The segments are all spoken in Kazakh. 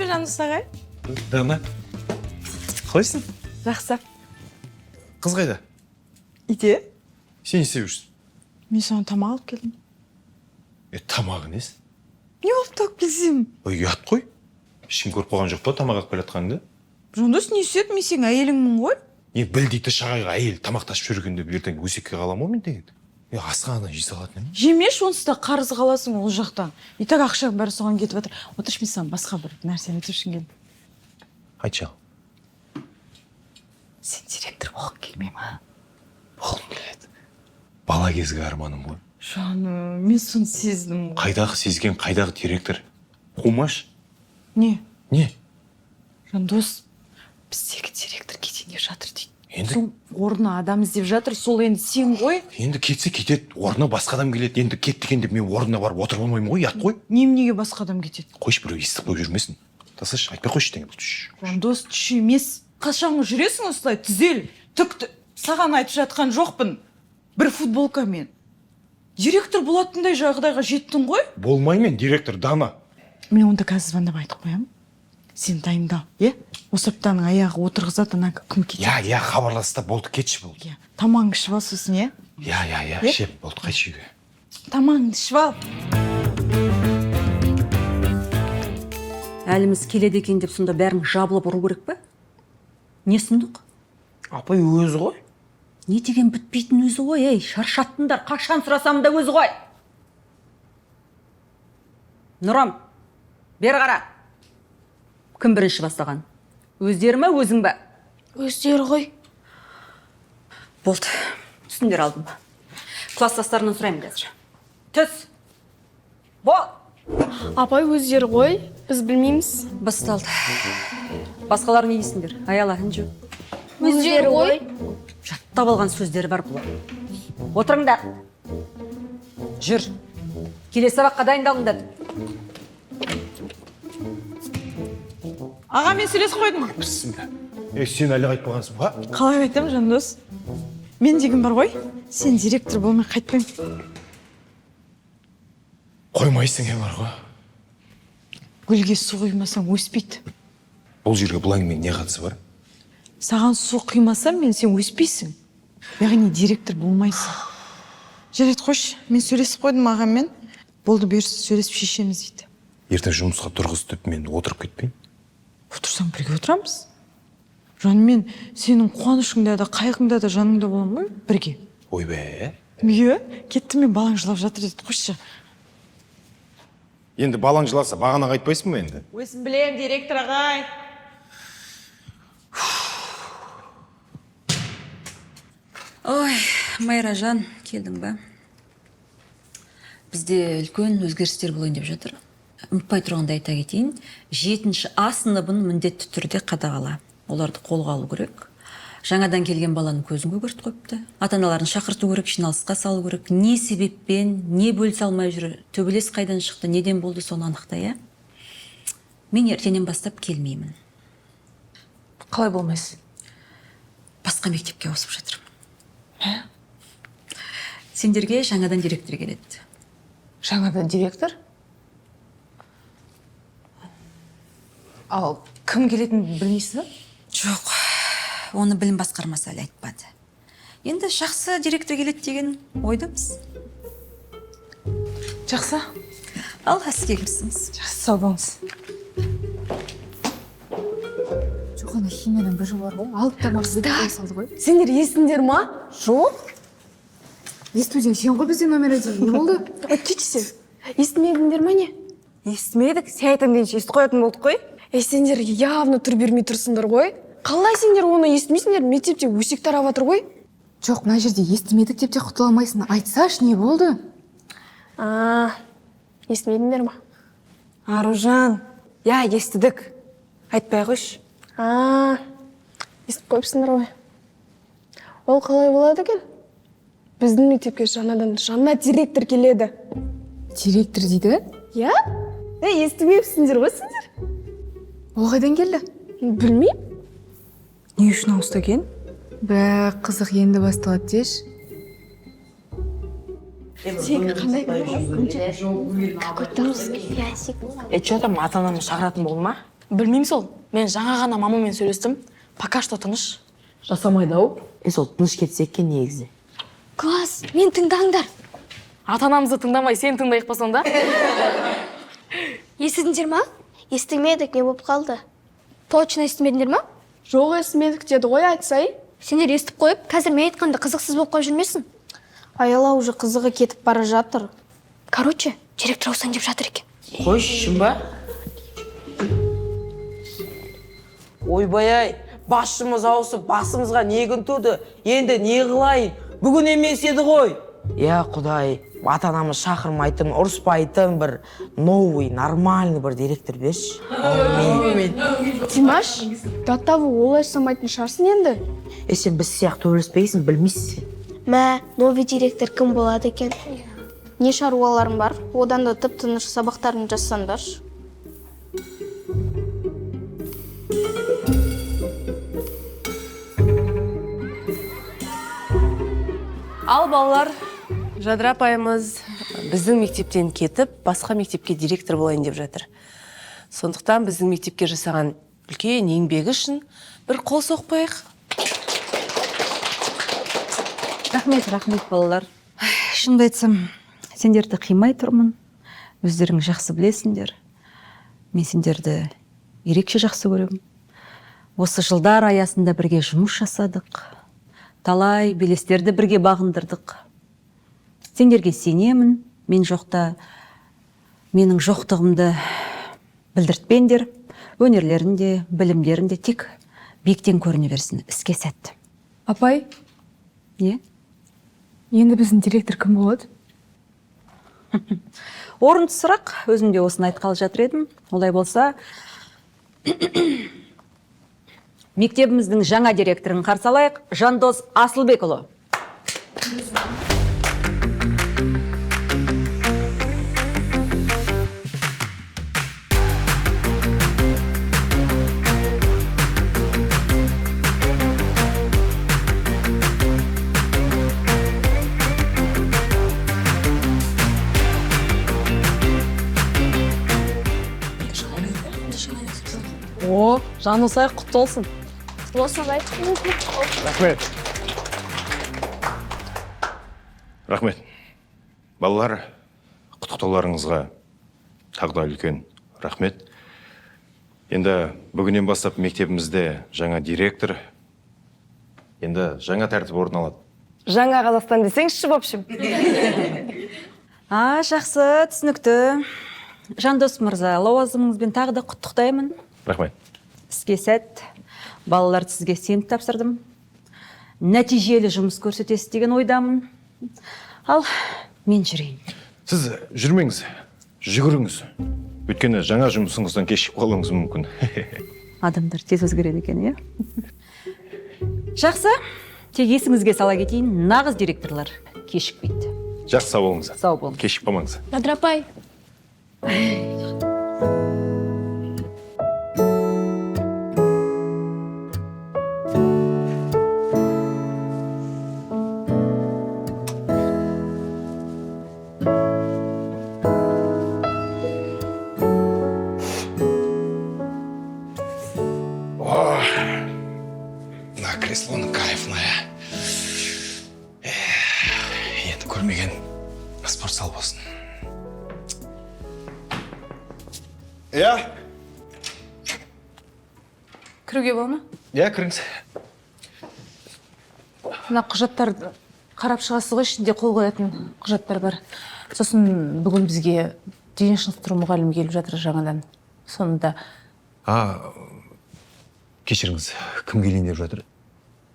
Жандос ағай? Дана, қалайсың? Жақсы. Қыз қайда? Үйде? Сен не істеп жүрсің? Мен соған тамақ алып келдім. Тамағы несі? Не болып тауып келсем? Ой, ұят қой. Ешкім көріп қойған жоқ па тамақ алып келатқаныңды? Жандос, не істеді? Мен сенің әйеліңмін ғой. Біл дейді шағайға әйел тамақ тасып жүргенде ертең өсекке қалам ғой мен деген. Асқана жей салатын емес. Жемеш, онсыз да қарыз қаласың ол жақтан. Итак ақшаң бәрі соған кетіп жатыр. Отыршы, мен саған басқа бір нәрсені айтып үшін келдім. Айтшы. Сен директор болғың келмей ма? Болғым келеді. Бала кезгі арманым ғой. Жаным, мен соны сездім. Қайдағы сезген, қайдағы директор? Қумаш? Не? Не? Жандос, біздегі директор кетейін деп жатыр дейді. Енді? Сол орнына адам іздеп жатыр, сол енді сен ғой. Енді кетсе кетеді, орнына басқа адам келеді. Енді кет дегенде мен орнына барып отырып алмаймын ғой, ұят қой. Неменеге басқа адам кетеді? Қойшы, біреу естіп қойып жүрмесін. Тасашы, айтпай қойшы ештеңе. Жандос, түші емес. Қашан жүресің осылай, түзел, түкті. Саған айтып жатқан жоқпын. Бір футболкамен. Директор болатындай жағдайға жеттің ғой? Болмаймен, директор Дана. Мен онда қазір звондап айтып қоямын. Сен дайындал, Осы аптаның аяғы отырғызады, ана кім кетеді? Хабарласты да болды, кетші болды. Тамағыңды ішіп ал сосын, Шеп болды, қайтшы үйге. Тамағыңды ішіп ал. Әліміз келеді екен деп сонда бәрін жабылып ұру керек пе? Не сұмдық? Апай өзі ғой. Не деген бітпейтін өзі ғой, шаршаттыңдар, қашан сұрасам да өзі ғой. Нұрым, бері қара. Кім бірінші бастаған? Өздері ме, өзің бе? Өздері ғой. Болды, түсіндер алдым. Класстастарынан сұраймын қазір. Түс! Бол! Апай өздері ғой, біз білмейміз. Басталды. Басқалар не дейсіңдер? Аяла, інжу. Өздері ғой. Жаттап алған сөздері бар бұл. Отырыңдар. Жүр. Келесі сабаққа дайындалыңдар. Аға, мен сөйлесіп қойдым. Бісміллә. Сен әлі қайтпағансың ба? Қалай айтам, Жандос? Мен деген бар ғой, сен директор болмай қайтпаймын. Қоймайсың бар ғой. Гүлге су құймасаң өспейді. Бұл жерге бұл әңгіменің не қатысы бар? Саған су құймасам, сен өспейсің. Яғни директор болмайсың. Жарайды, қош, мен сөйлесіп қойдым ағаммен. Болды, бұйырса сөйлесіп шешеміз дейді. Ертең жұмысқа тұрғызып мен отырып кетпейін. Отырсаң бірге отырамыз. Жанымен сенің қуанышыңда да, қайғыңда да жаныңда боламын ғой, бірге. Ойбай. Кетті, мен балаң жылап жатыр деді, қойшы. Енді балаң жыласа, бағана қайтпайсың ба енді? Өзім білем, директор ағай. Ой, Майражан, келдің ба? Бізде үлкен өзгерістер болайын деп жатыр. Ұмытпай тұрғанда айта кетейін, 7-ші А сыныбын міндетті түрде қадағала. Оларды қолға алу керек. Жаңадан келген баланың көзін көгертіп қойыпты. Ата-аналарын шақырту керек, жиналысқа салу керек. Не себеппен, не бөлісе алмай жүр, төбелес қайдан шықты, неден болды, соны анықтай, Мен ертеңнен бастап келмеймін. Қалай болмайсың? Басқа мектепке ауысып жатырмын. Сендерге жаңадан директор келеді. Жаңадан директор? Ал кім келетін білмейсің? Жоқ, оны білім басқармасы әлі айтпады. Енді жақсы директор келеді деген ойдамыз. Жақсы. Ал әске кірсіңіз. Жақсы, сау болыңыз. Жоқ, ана химиядан бір жыл бар ғой, алып тамақ қой салды ғой. Сендер естіңдер ма? Жоқ. Естуден сен ғой бізде номер 1. Не болды? Әйтші сен. Естімедіңдер ма не? Естімедік, сен айтам дейінші естіп қоятын болдық қой. Сендер явно тұр бермей тұрсыңдар ғой. Қалай сендер оны естімейсіңдер? Мектепте өсек тарап жатыр ғой. Жоқ, мына жерде естімедік деп те құтыла алмайсың. Айтсаш, не болды? Естімедіңдер ма? Аружан, естідік. Айтпай қойшы. Естіп қойыпсыңдар ғой. Ол қалай болады екен? Біздің мектепке жаңа директор келеді. Директор дейді? Естімепсіңдер ғой сендер? Ол қайдан келді? Білмеймін. Не үшін ауысты екен? Қызық енді басталады деш. Сен қандай какой-то русский пясик. Что там ата-ананы шақыратын болды ма? Білмеймін сол. Мен жаңа ғана мамамен сөйлестім. Пока что тыныш. Жасамайды ау. Сол тыныш кетсе екен негізі. Класс, мен тыңдаңдар. Ата-анамызды тыңдамай сен тыңдайық па сонда? Естідіңдер ма? Естімедік, не болып қалды? Точно естімедіңдер ма? Жоқ, естімедік деді ғой, айтсай. Сендер естіп қойып, қазір мен айтқанды қызықсыз болып қойып жүрмесін. Аяла уже қызығы кетіп бара жатыр. Короче, директор ауысайын деп жатыр екен. Қой, шын ба? Ойбай-ай, басшымыз ауысып, басымызға не күн туды? Енді не қылайын? Бүгін емес еді ғой. Я, құдай, ата-анамыз шақырмайтын, ұрыспайтын бір новый, нормальный бір директор берші. Димаш, до того олай самайтын шығарсың енді. Сен біз сияқты төбелеспейсің, білмейсің. Мә, новый директор кім болады екен? Не шаруаларың бар? Одан да тып-тыныш сабақтарын жазсаңдаршы. Ал балалар, Жадыра апайымыз біздің мектептен кетіп, басқа мектепке директор болайын деп жатыр. Сондықтан біздің мектепке жасаған үлкен еңбегі үшін бір қол соқпайық. Рахмет, балалар. Шынымды айтсам, сендерді қимай тұрмын. Өздерің жақсы білесіңдер. Мен сендерді ерекше жақсы көремін. Осы жылдар аясында бірге жұмыс жасадық. Талай белестерді бірге бағындырдық. Сендерге сенемін. Мен жоқта менің жоқтығымды білдіртпеңдер. Өнерлерінде, білімдерінде тек биіктен көріне берсін. Іске сәт. Апай, Не? енді біздің директор кім болады? Орынды сұрақ, өзім де осыны айтқалы жатыр едім. Олай болса, мектебіміздің жаңа директорын қарсы алайық, Жандос Асылбекұлы. О, Жандосай құтты олсын. Осылай. Рахмет. Рахмет. Балалар, құттықтауларыңызға тағы да үлкен рахмет. Енді бүгіннен бастап мектебімізде жаңа директор, енді жаңа тәртіп орын алады. Жаңа Қазақстан десеңізші, в общем. Жақсы, түсінікті. Жандос мырза, лауазымыңызбен тағы да құттықтаймын. Рахмет. Іске сәт. Балаларды сізге сеніп тапсырдым. Нәтижелі жұмыс көрсетесіз деген ойдамын. Ал, мен жүрейін. Сіз жүрмеңіз, жүгіріңіз. Өйткені жаңа жұмысыңыздан кешіп қалуыңыз мүмкін. Адамдар тез өзгереді екен, иә? Жақсы, тек есіңізге сала кетейін, нағыз директорлар кешікпейді. Жақсы, сау болыңыз. Сау болыңыз. Кешіп қалмаңыз. Жадыра апай. Мына креслоның кайфная. Енді көрмеген спортзал болсын. Кіруге бола ма? Кіріңіз. Мына құжаттарды қарап шығасыз ғой, ішінде қол қоятын құжаттар бар. Сосын бүгін бізге дене шынықтыру мұғалімі келіп жатыр жаңадан. Сонында Кешіріңіз, кім келейін деп жатыр?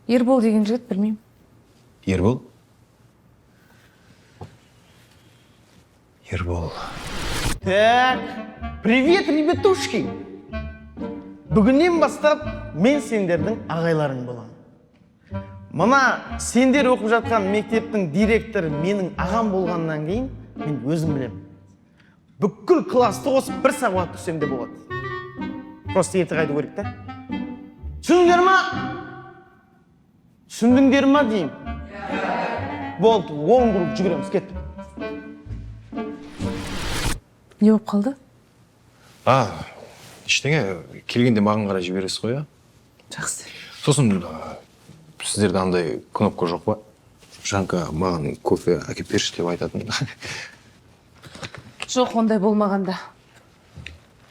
Ербол деген жігіт, білмеймін. Ербол? Ербол. Так, привет, ребятушки! Бүгіннен бастап мен сендердің ағайларың боламын. Мына сендер оқып жатқан мектептің директоры менің ағам болғаннан кейін мен өзім білемін. Бүкіл класты қосып бір сағат түсем де болады. Просто ерте қайту керек та. Түсіндіңдер ма? Түсіндіңдер ма деймін? Болды, 10 групп жүгіреміз, кеттік. Не болып қалды? Ештеңе, келгенде маған қарай жібересіз ғой, а? Жақсы. Сосын сіздерде андай кнопка жоқ па? Жанка маған кофе әкеп берші деп айтатын. Жоқ, ондай болмағанда.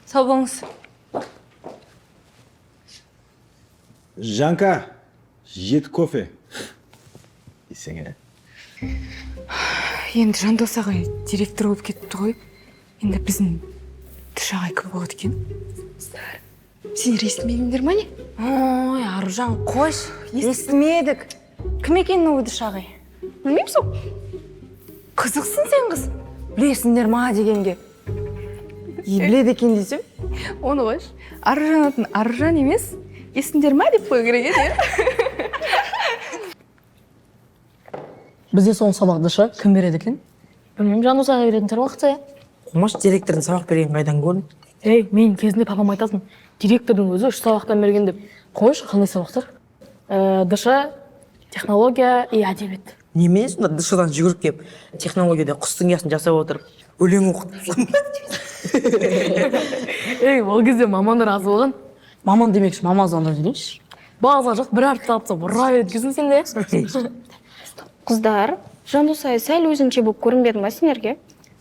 Сау болыңыз. Жанка, 7 кофе. Десең, Енді Жандос ағай директор болып кетті ғой. Енді біздің Дыш ағай кім болады екен? Сендер естімедіңдер ма не? Ой, Аружан, қош. Естімедік. Кім екен ол Дыш ағай? Білмеймісің? Қызықсың сен қыз. Білесіңдер ма дегенге. Біледі екен десем? Оны қойш. Аружан атын Аружан емес, есіңдер ма деп қою керек еді. Бізде соңғы сабақ Дышы кім береді екен? Білмеймін, Жандос ағай беретін шығар уақытша. Құмаш директордың сабақ берген қайдан көрдің? Ей, мен кезінде папам айтатын, директордың өзі 3 сабақтан берген деп. Қойш, қандай сабақтар? Дышы, технология и әдебиет. Немене сонда дышыдан жүгіріп кеп технологияда құстың ұясын жасап отырып өлең оқытып. Ей, ол кезде мамандар аз болған. Маман демекші, маман звондап жүрейінші. База жоқ, бір арты алыпса, бұра еткізін сен де. Қыздар, Жандос ағай сәл өзінше болып көрінбеді ма сендерге?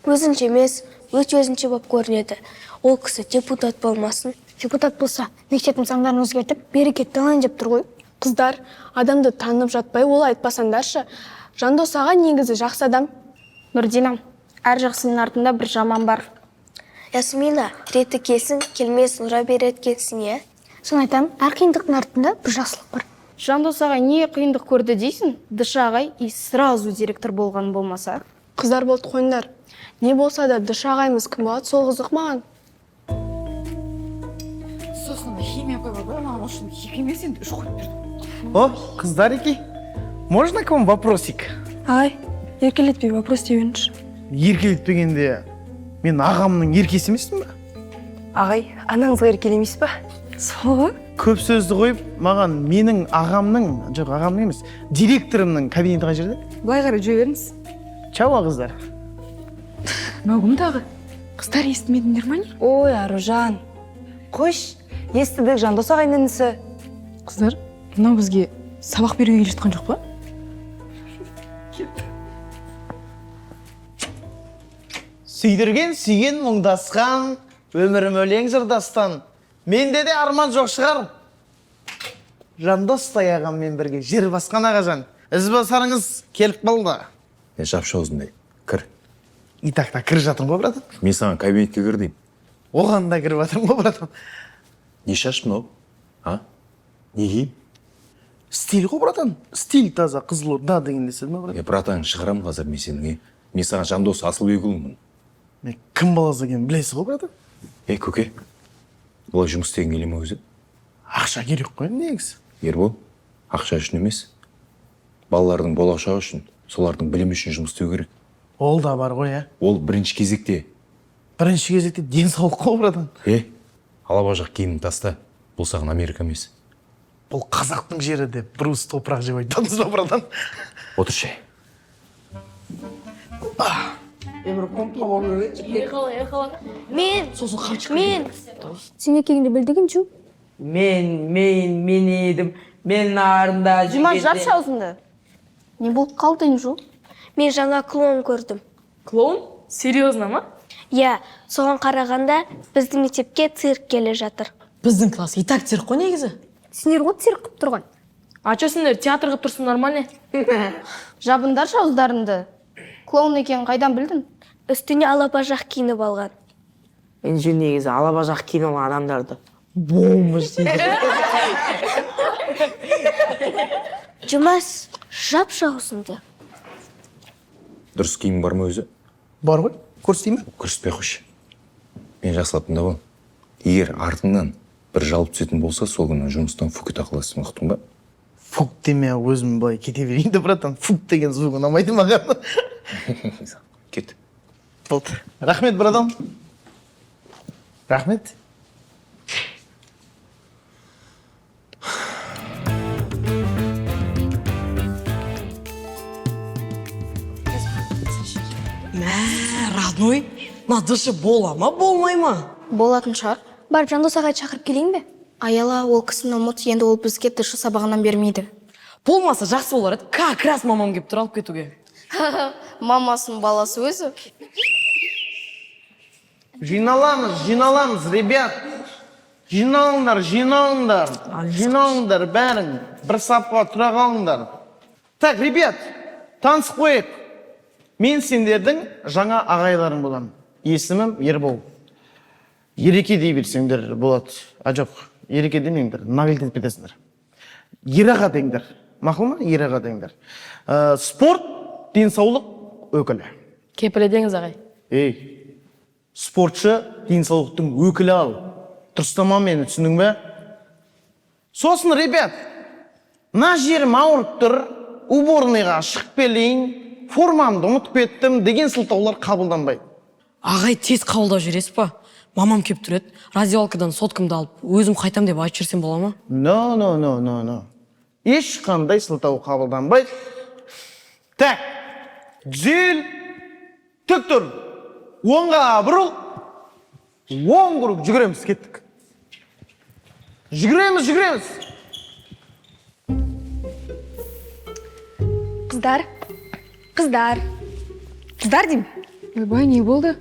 Өзінше емес, өте өзінше болып көрінеді. Ол кісі депутат болмасын. Депутат болса, мектептің заңдарын өзгертіп, берекет алайын деп тұр ғой. Қыздар, адамды танып жатпай ол айтпасаңдаршы. Жандос аға негізі жақсы адам. Нұрдинам, әр жақсының артында бір жаман бар. Ясмина, реті келсін, келмесін, ұра береді келсін, е? Соны айтам, әр қиындықтың артында бір жақсылық бар. Жандос ағай не қиындық көрді дейсің? Дыш ағай и сразу директор болған болмаса. Қыздар болды қойындар. Не болса да Дыш ағайымыз кім болады, сол қызық маған. Сосын химия қойып қой, маған үшін екі емес енді 3 қойып берді. О, қыздар еке. Можно к вам вопросик? Ай, еркелетпей вопрос дейінші. Еркелетпегенде мен ағамның еркесі емеспін ба? Ағай, анаңызға еркелемейсіз ба? Сол? Көп сөзді қойып, маған менің ағамның, жоқ ағамның емес, директорымның кабинеті қай жерде? Былай қарай жүре беріңіз. Чау қыздар. Мынау кім тағы? Қыздар естімедіңдер ма не? Ой, Аружан. Қош, естідік Жандос ағайдың інісі. Қыздар, мынау бізге сабақ беруге келе жатқан жоқ па? Сүйдірген, сүйген мұңдасқан, өмірім өлең жырдастан. Менде де арман жоқ шығар. Жандостай ағаммен бірге жер басқан ағажан. Ізбасарыңыз келіп қалды. жапшы аузындай, кір. Итақта кір жатырмын ғой, братан. Мен саған кабинетке кір деймін. Оған да кіріп жатырмын ғой, братан. Не шаш мынау? А? Не киім? Стиль ғой, братан. Стиль таза, Қызылорда деген деседі ма, братан? Братан, шығарам қазір мен сенің. Мен саған Жандос Асылбекұлымын. Мен кім баласы екенін білесіз ғой, братан? Көке, бұлай жұмыс істеген келе ме өзі? Ақша керек қой, негізі. Ербол, ақша үшін емес. Балалардың болашағы үшін, солардың білімі үшін жұмыс істеу керек. Ол да бар ғой, ә? Ол бірінші кезекте. Бірінші кезекте денсаулық қой, братан. Алаба жақ киімін таста. Бұл саған Америка емес. Бұл қазақтың жері деп брус топырақ жеп айтамыз ба, братан? Отыр шай. Мен. Сен екеніңді білдігін шу? Мен едім. Мен нарында Жұмаш, жапшы аузыңды. Не болып қалдың жу? Мен жаңа клоун көрдім. Клоун? Серьезно ма? Я, соған қарағанда біздің мектепке цирк келе жатыр. Біздің класс и так цирк қой негізі. Сендер ғой цирк қып тұрған. А че сендер театр қып тұрсын нормально? Жабындаршы ауыздарыңды. Клоун екенін қайдан білдің? Үстіне алабажақ киініп алған. Мен жүр негізі алабажақ киініп алған адамдарды бомбыш дейді. Жұмас, жапшы аузыңды. Дұрыс киім бар ма өзі? Бар ғой, көрсетей ме? Көрсетпей қойшы. Мен жақсылап тыңдап ал. Егер артыңнан бір жалып түсетін болса, сол күні жұмыстан фук ете қаласың, ұқтың ба? Фук деме, өзім былай кете берейін де, братан. Фук деген звук ұнамайды маған. Кет. Болды. Рахмет, братан. Рахмет. Родной, надышы бола ма, болмай ма? Болатын шығар. Барып Жандос ағай шақырып келейін бе? Аяла, ол кісіні ұмыт, енді ол бізге ТШ сабағынан бермейді. Болмаса жақсы болар еді. Как раз мамам келіп тұр алып кетуге. Мамасының баласы өзі. Жиналамыз, ребят. Жиналыңдар бәрің. Бір сапқа тұра қалыңдар. Так, ребят, танысып қойық. Мен сендердің жаңа ағайларың боламын. Есімім Ербол. Ереке дей берсеңдер болады. Жоқ, ереке демеңдер, нағыл етіп кетесіңдер. Ераға деңдер. Мақұл ма? Ераға деңдер. Спорт, денсаулық өкілі. Кепілі деңіз ағай. Спортшы денсаулықтың өкілі ал. Дұрыстама мені, түсіндің бе? Сосын, ребят, мына жерім ауырып тұр, уборныйға шығып келейін, формамды ұмытып кеттім деген сылтаулар қабылданбайды. Ағай тез қабылдап жібересіз ба? Мамам келіп тұр еді. Радиолкадан соткамды алып, өзім қайтам деп айтып жүрсем бола ма? No. Ешқандай сылтау қабылданбайды. Так, түзел, тік тұр. Оңға бұрыл. Оң құрып жүгіреміз, кеттік. Жүгіреміз. Қыздар деймін. Ойбай, не болды?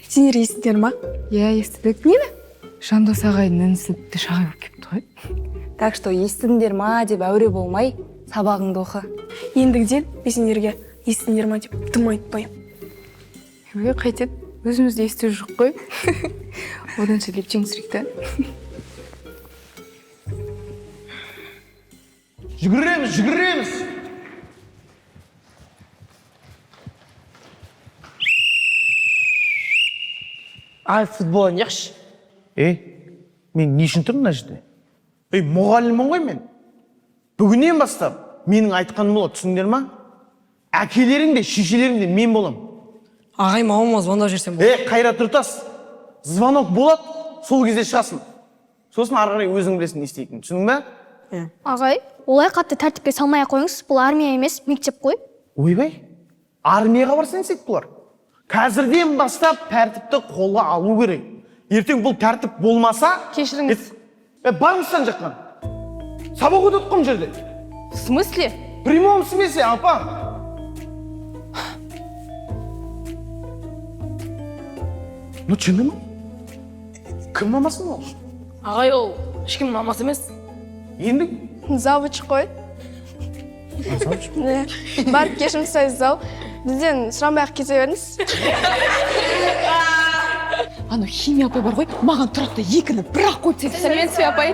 Сендер естідер ма? Иә, естідік. Нені? Жандос ағайдың інісі шағай болып кепті ғой. Так что естіңдер ма деп әуре болмай, сабағыңды оқы. Ендігіден мен сендерге естідер ма деп тым айтпаймын. Ой, қайтеді, өзімізді есту жоқ қой. Оданша лепчен сүректі. Жүгіреміз. Ай, футбол ойнайықшы. Мен не үшін тұрмын мына жерде? Мұғаліммін ғой мен. Бүгіннен бастап менің айтқаным болады, түсіңдер ма? Әкелерің де, шешелерің де мен болам. Ағай, мамама звондап жүрсем болады. Қайрат Нұртас, звонок болады, сол кезде шығасың. Сосын ары қарай өзің білесің не істейтінін, түсіндің бе? Ағай, олай қатты тәртіпке салмай қойыңыз, бұл армия емес, мектеп қой. Ойбай, армияға барсаң сет бұлар. Қазірден бастап тәртіпті қолға алу керек. Ертең бұл тәртіп болмаса... Кешіріңіз. Бармыстан жаққан. Сабақ өтіп жерде. В смысле? В прямом смысле, апа. Ну, шыны ма? Кім мамасын ол? Ағай, ол ешкім мамасы емес. Енді? Завуч қой. Барып кешім сұрайсыз ау. Бізден сұрамай-ақ кете беріңіз. Ана химия апай бар ғой, маған тұрақты екіні бір-ақ қойып тек. Сәлеметсіз бе, апай?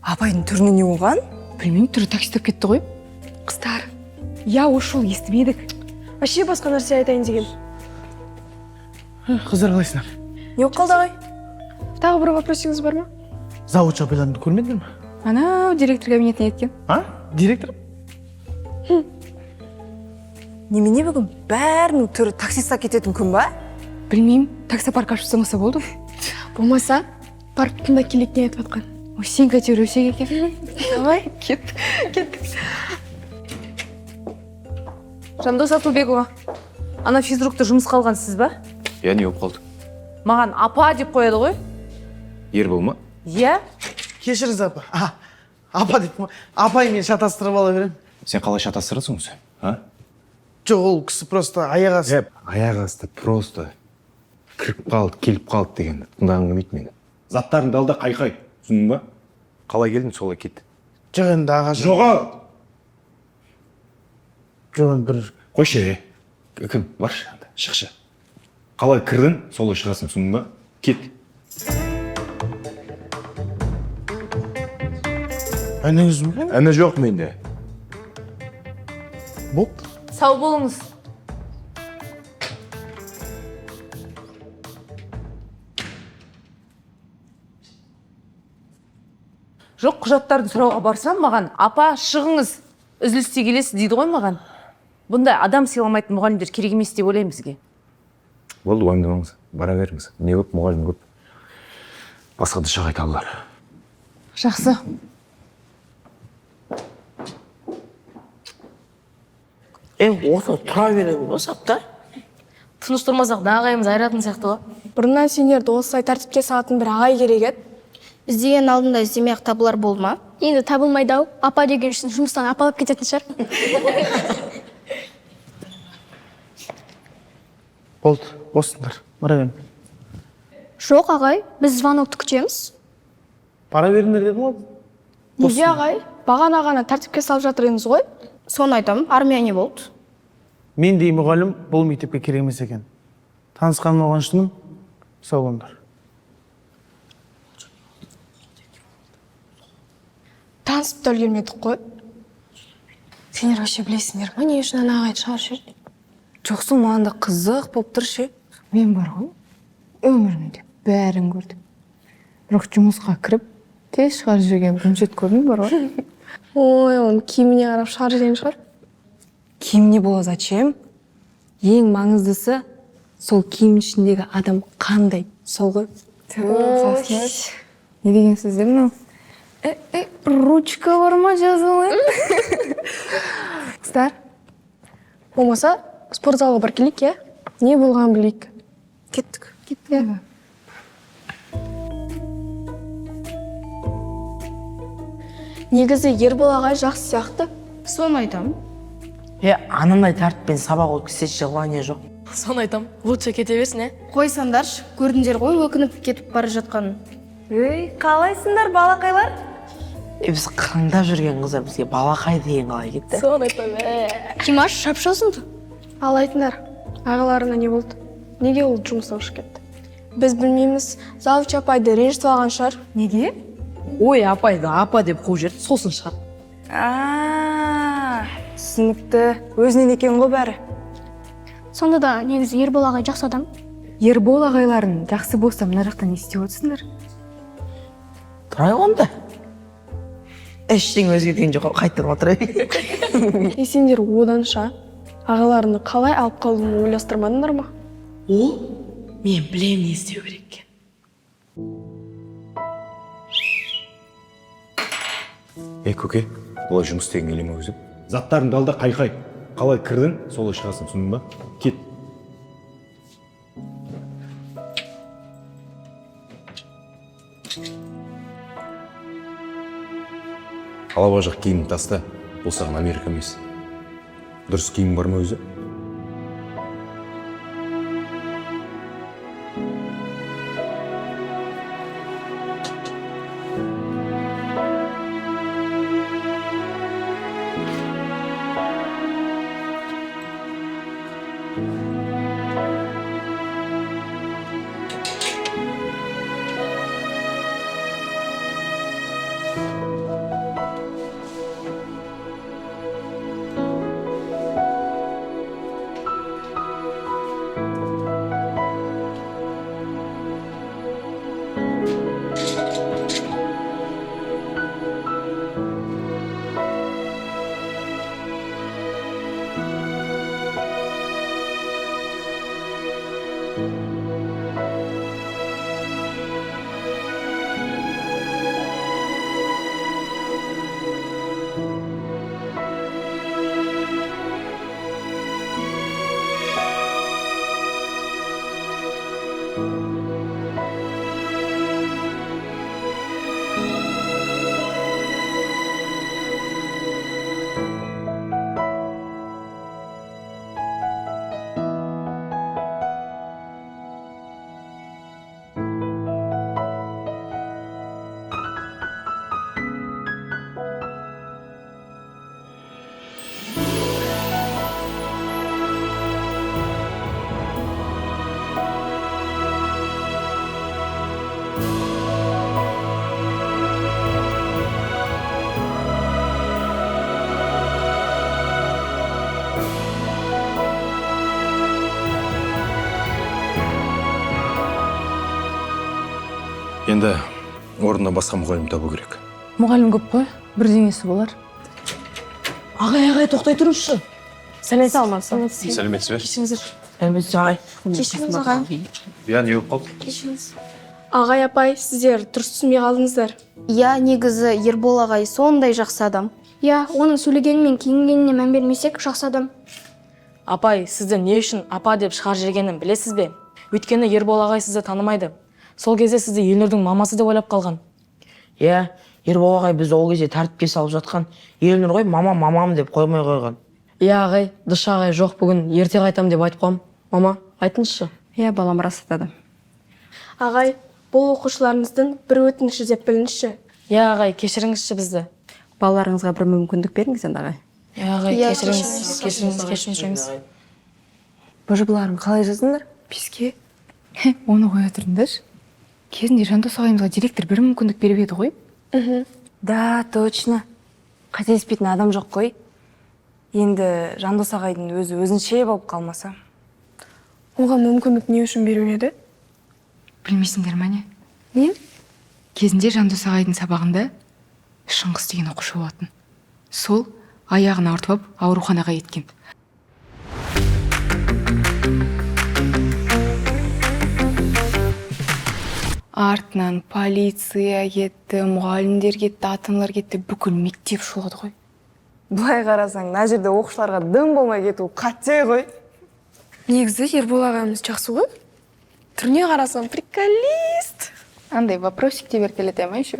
Апайдың түріне не болған? Білмеймін, түрі таксистеп кетті ғой. Қыздар. Я ошол естімедік. Вообще басқа нәрсе айтайын деген. Қыздар қалайсыңдар? Не болып қалды, ағай? Тағы бір вопросыңыз бар ма? Завуч апайларыңды көрмедіңдер ме? Анау директор кабинетіне еткен. Директор? Немене бүгін бәрінің түрі таксистқа кететін күн ба? Білмеймін, таксопарк ашып сыңғысы болды. Болмаса, барып тыңда келек не айтып атқан. Ой, сен кәтер өсек екен. Давай. Кеттік. Жандос Атылбекова, ана физрукты жұмысқа алғансыз ба? Я не болып қалды. Маған апа деп қояды ғой? Ербол ма? Иә? Кешіріңіз, апа. Апа деп ма? Апай мен шатастырып ала берем. Сен қалай шатастырасың өзі? Жоқ, ол кісі просто аяқ асты. Аяқ асты просто кіріп қалды, келіп қалды деген тыңдағым келмейді мені. Заттарыңды ал да қайқай, түсіндің ба? Қалай келдің, солай кет. Жоқ, енді аға. Жоқ, бір... Қойшы, кім, баршы, шықшы. Қалай кірдің, солай шығасың, түсіндің ба? Кет. Әніңіз ме? Әні жоқ менде. Болды. Сау болыңыз. Жоқ, құжаттарды сұрауға барсам, маған апа шығыңыз, үзілісте келесіз дейді ғой маған. Бұндай адам сыйламайтын мұғалімдер керек емес деп ойлаймын бізге. Болды, уайымдамаңыз, бара беріңіз. Не көп, мұғалім көп. Басқа да шыға айта алар. Жақсы. Осы тұра беремін ба, сапта? Тыныш тұрмасақ, ағайымыз айыратын сияқты ғой. бұрыннан сендерді осылай тәртіпке салатын бір ағай керек еді. Іздеген алдында іздемей ақ табылар болды ма? Енді табылмайды ау. Апа деген үшін жұмыстан апалап кететін шығар. Болды, осындар. Бара беріңдер. Жоқ ағай, біз звонокты күтеміз. Пара беріңдер дедім ғой. Неге ағай? Бағана ғана тәртіпке салып жатыр едіңіз ғой? Соны айтам, армия не болды? Мен де мұғалім бұл мектепке керек емес екен. Танысқаныма қуаныштымын. Сау болыңдар. Танысып та үлгермедік қой. Сендер вообще білесіңдер ма, не үшін ана ағайды шығарып жіберді? Жоқсың, маған да қызық болып тұр ше. Мен бар ғой, өмірімде бәрін көрдім. Бірақ жұмысқа кіріп, тез шығарып жіберген бүмшет көрдім бар ғой. Ой, оның киіміне қарап шығарып жеген шығар. Киіміне бола зачем? Ең маңыздысы, сол киім ішіндегі адам қандай, сол ғой. Не деген сөздер мынау? Ручка бар ма жазылайын? Қыздар, болмаса спортзалға бір келейік, е? Не болған білейік. Кеттік. Кеттік. Негізі Ербол ағай жақсы сияқты. Соны айтам. Анандай тәртіппен сабақ өткізсе желание жоқ. Соны айтам, лучше кете берсін, Қойсаңдаршы, көрдіңдер ғой өкініп кетіп бара жатқанын. Қалайсыңдар, балақайлар? Біз қырындап жүрген қыздар бізге балақай деген қалай кетті? Соны айтам. Кимаш, шапшасың? Ал айтыңдар, ағаларына не болды? Неге ол жұмыстан шығып кетті? Біз білмейміз, завуч апайды ренжітіп алған шығар. Неге? Ой, апайды апа деп қуып жіберді, сосын шығар. Түсінікті. Өзінен екен ғой бәрі. Сонда да негізі Ербол ағай жақсы адам. Ербол ағайларын жақсы болса мына жақтан не істеп отырсыңдар? Тұрай онда. Ештеңе өзгерген жоқ, қайтып отырайын. Сендер оданша ағаларını қалай алып қалуын ойластырмадыңдар ма? Ол, мен білем не істеу керек. Көке, олай жұмыс істеген келе ме өзім? Заттарыңды ал да қайқай. Қалай кірдің, солай шығасың, түсіндің ба? Кет. Алаба жақ киімін таста, бұл саған Америка емес. Дұрыс киім бар ма өзі? Енді орнына басқа мұғалім табу керек. Мұғалім көп қой, бірдеңесі болар. Ағай, тоқтай тұрыңызшы. Сәлеметсіз алмас. Сәлеметсіз бе? Кешіңіздер. Сәлеметсіз ағай. Кешіңіз ағай. Не болып қалды? Кешіңіз. Ағай апай, сіздер дұрыс түсінбей қалдыңыздар. Я, негізі Ербол ағай сондай жақсы адам. Я, оның сөйлегені мен киінгеніне мән бермесек жақсы адам. Апай, сізді не үшін апа деп шығар жергенін білесіз бе? Өйткені Ербол ағай сізді танымайды. Сол кезде сізді Елнұрдың мамасы деп ойлап қалған. Иә, Ербол ағай біз ол кезде тәртіпке салып жатқан. Елнұр ғой мамам деп қоймай қойған. Иә ағай, Дыш ағай жоқ бүгін, ерте қайтам деп айтып қоям. Мама, айтыңызшы. Иә, балам рас айтады. Ағай, бұл оқушыларыңыздың бір өтініші деп біліңізші. Иә ағай, кешіріңізші бізді. Балаларыңызға бір мүмкіндік беріңіз енді ағай. Иә ағай, Иә, кешіріңіз сұраймыз. Бұжыбыларың қалай жаздыңдар? Беске. Оны қоя тұрыңдаршы. Кезінде Жандос ағайымызға директор бір мүмкіндік беріп еді ғой? Да, точно. Қателеспейтін адам жоқ қой. Енді Жандос ағайдың өзі өзінше болып қалмаса. Оған мүмкіндік не үшін беру еді? Білмейсіңдер ма не? Не? Кезінде Жандос ағайдың сабағында Шыңғыс деген оқушы болатын. Сол аяғын ауыртып алып ауруханаға кеткен. Артынан полиция кетті, мұғалімдер кетті, ата-аналар кетті, бүкіл мектеп шулады ғой. Былай қарасаң, мына жерде оқушыларға дым болмай кету қате ғой. Негізі Ербол ағамыз жақсы ғой. Түріне қарасаң приколист. Андай вопросик деп еркелете ма еще?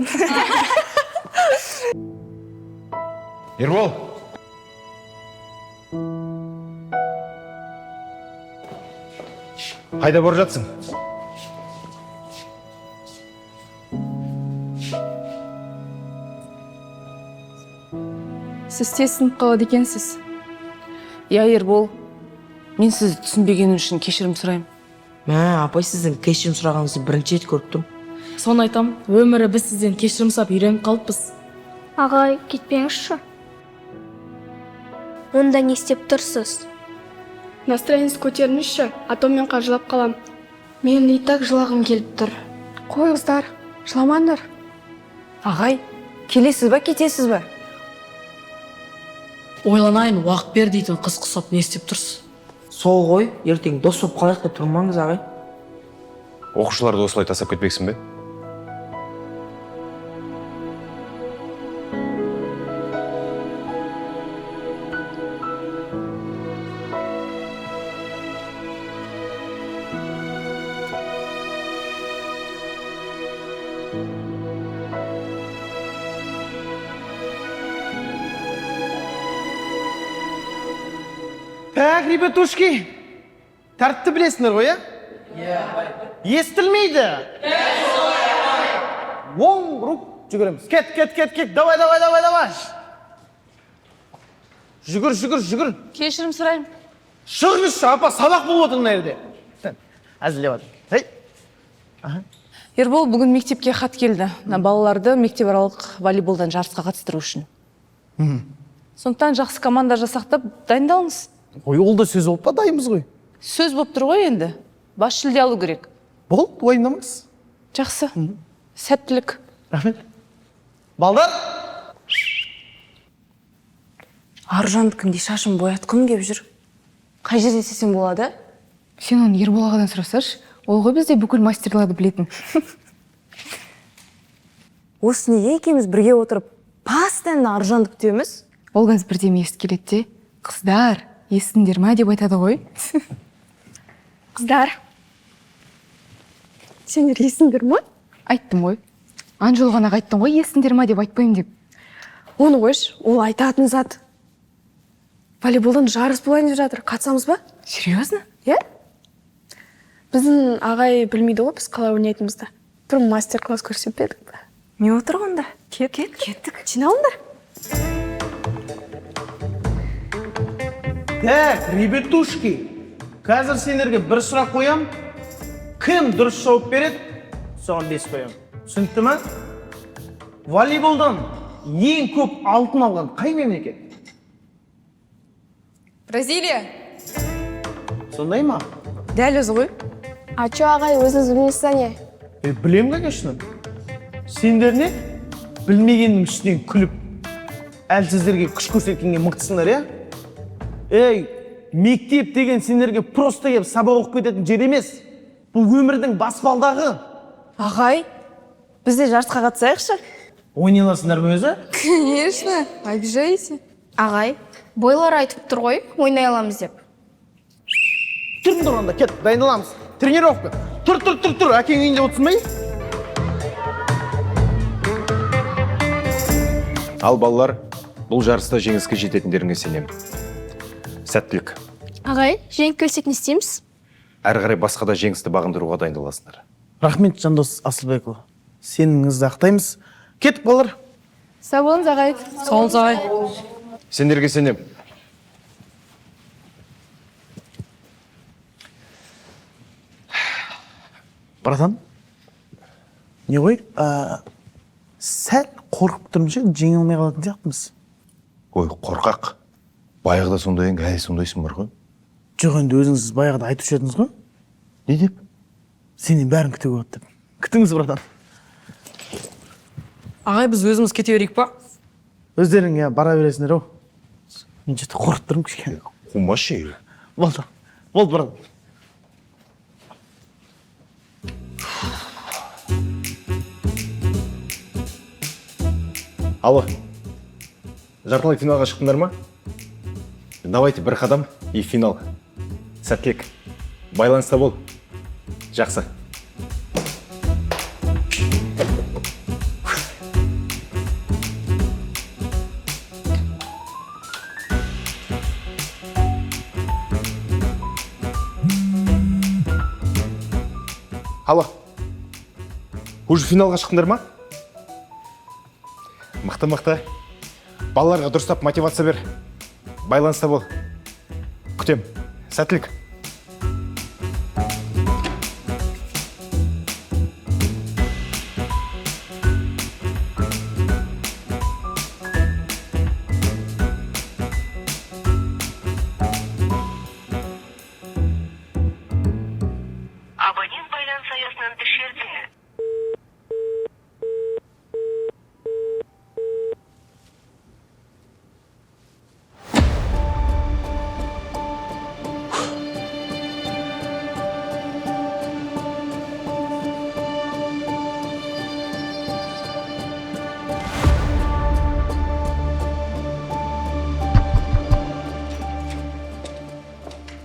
Ербол! Қайда барып жатсың? Сіз тез сынып қалады екенсіз. Иә, Ербол, мен сізді түсінбегенім үшін кешірім сұраймын. Апай сіздің кешірім сұрағаныңызды бірінші рет көріп тұрмын. Соны айтам, өмірі біз сізден кешірім сұрап үйреніп қалыппыз. Ағай, кетпеңізші. Онда не істеп тұрсыз? Настроениңіз көтеріңізші, а то мен жылап қалам. Мен и так жылағым келіп тұр. Қойыңыздар, жыламаңдар. Ағай, келесіз ба, кетесіз ба? Ойланайын, уақыт бер дейтін қыз құсап не істеп тұрсыз? Сол ғой, ертең дос болып қалайық деп тұрмаңыз ағай. Оқушыларды осылай тастап кетпексің бе? Так, ребятушки, тәртіпті білесіңдер ғой, иә? Естілмейді? Оң рук жүгіреміз. Кет, давай. Жүгір. Кешірім сұраймын. Шығыңызшы, апа, сабақ болып отыр мына жерде. Әзілеп отыр. Ербол, бүгін мектепке хат келді. Балаларды мектепаралық волейболдан жарысқа қатыстыру үшін. Сондықтан жақсы команда жасақтап дайындалыңыз. Ой, ол да сөз болып па, дайынбыз ғой. Сөз болып тұр ғой енді. Бас жүлде алу керек. Болды, уайымдамаңыз. Жақсы. Сәттілік. Рахмет. Балдар! Аружандікіндей шашын боятқым кеп жүр. Қай жерде істесем болады? Сен оны Ербол ағадан сұрасашы, ол ғой бізде бүкіл мастерларды білетін. Осы неге екеуміз бірге отырып, постоянно Аружанды күтеміз? Ол қыз бірдеме естіп келеді де, қыздар, естіңдер ма деп айтады ғой. Қыздар, сендер есіңдер ма? Айттым ғой. Анжол ғана айттың ғой, есіңдер ма деп айтпаймын деп. Оны қойш, ол айтатын зат. Волейболдан жарыс болайын деп жатыр, қатысамыз ба? Серьезно? Иә? Біздің ағай білмейді ғой, біз қалай ойнайтынымызды. Бір мастер-класс көрсетпедік па? Не отырғанда? Кеттік. Жиналыңдар. Так, ребятушки, қазір сендерге бір сұрақ қоям. Кім дұрыс жауап береді, соған 5 қоям. Түсінікті ма? Волейболдан ең көп алтын алған қай мемлекет? Бразилия. Сондай ма? Дәл өзі ғой. А чё, ағай, өзіңіз білмейсіз не? Білем, конечно. Сендер не? Білмегеннің үстінен күліп, әлсіздерге күш көрсеткенге мықтысыңдар, иә? Ей, мектеп деген сендерге просто кеп сабақ оқып кететін жер емес. Бұл өмірдің баспалдағы. Ағай, біз де жарысқа қатысайықшы? Ойнай аласыңдар ма өзі? Конечно, обижайся. Ағай, бойлар айтып тұр ғой, ойнай аламыз деп. Тұрыңдар онда, кет, дайындаламыз. тренировка. Тұр, әкең үйінде отырсын ба? Ал балалар, бұл жарыста жеңіске жететіндеріңе сенемін. Сәттілік. Ағай, жеңіп келсек не істейміз? Әрі қарай басқа да жеңісті бағындыруға дайындаласыңдар. Рахмет, Жандос Асылбекұлы. Сеніңізді ақтаймыз. Кеттік балалар. Сау болыңыз ағай. Сау болыңыз ағай. Сендерге сенем. Братан, не ғой? Сәл қорқып тұрмыз, жеңе алмай қалатын сияқтымыз. Ой, қорқақ. Баяғыда сондай ең, әлі сондайсың бар ғой. Жоқ, енді өзіңіз баяғыда айтып жүрдіңіз ғой. Не деп? Сенен бәрін күтуге болады деп. Күтіңіз, братан. Ағай, біз өзіміз кете берейік па? Өздерің бара бересіңдер ау. Мен жеті қорқып тұрмын кішкене. Қумашы. Болды, братан. Алло, жартылай финалға шықтыңдар ма? Давайте бір қадам и финал. Сәттілік, байланыста бол. Жақсы. Алло, уже финалға шықтыңдар ма? Мықты. Балаларға дұрыстап мотивация бер. Байланыста бол. Күтем. Сәттілік. Абонент байланыс аясынан тыс жерде.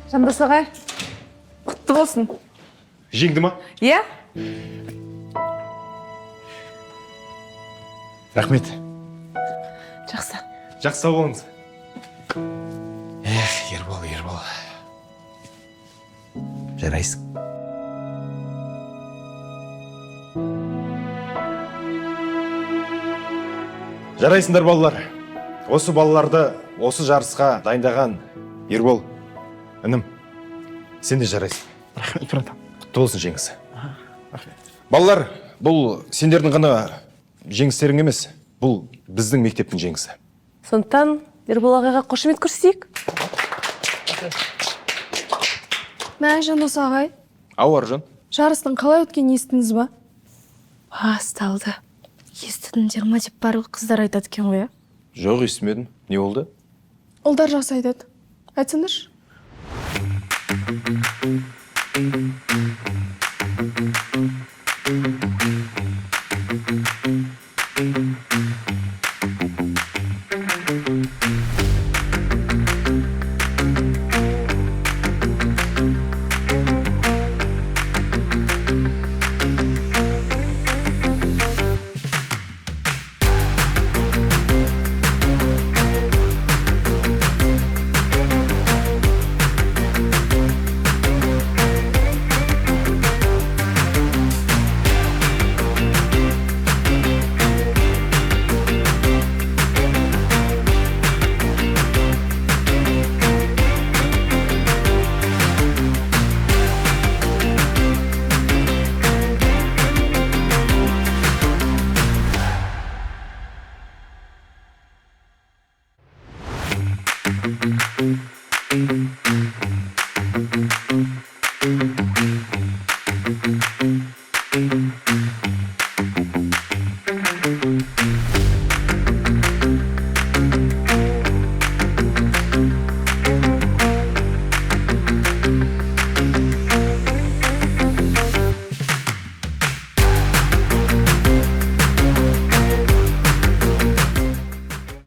Жандос ағай, құтты болсын. Жеңді ма? Иә? Рахмет. Жақсы. Жақсы болыңыз. Ербол. Жарайсың. Жарайсыңдар балалар. Осы балаларды осы жарысқа дайындаған Ербол, інім, сен де жарайсың. Рахмет, братан. Құтты болсын жеңісі. Балалар, бұл сендердің ғана жеңістерің емес, бұл біздің мектептің жеңісі. Сондықтан Ербол ағайға қошемет көрсетейік. Мә, Жандос ағай, Ау, Аржан. жарыстың қалай өткенін естідіңіз ба? Басталды. Естідіңдер ма деп барлық қыздар айтады екен ғой, Жоқ, естімедім. Не болды? Ұлдар жақсы айтады. Айтсаңдаршы.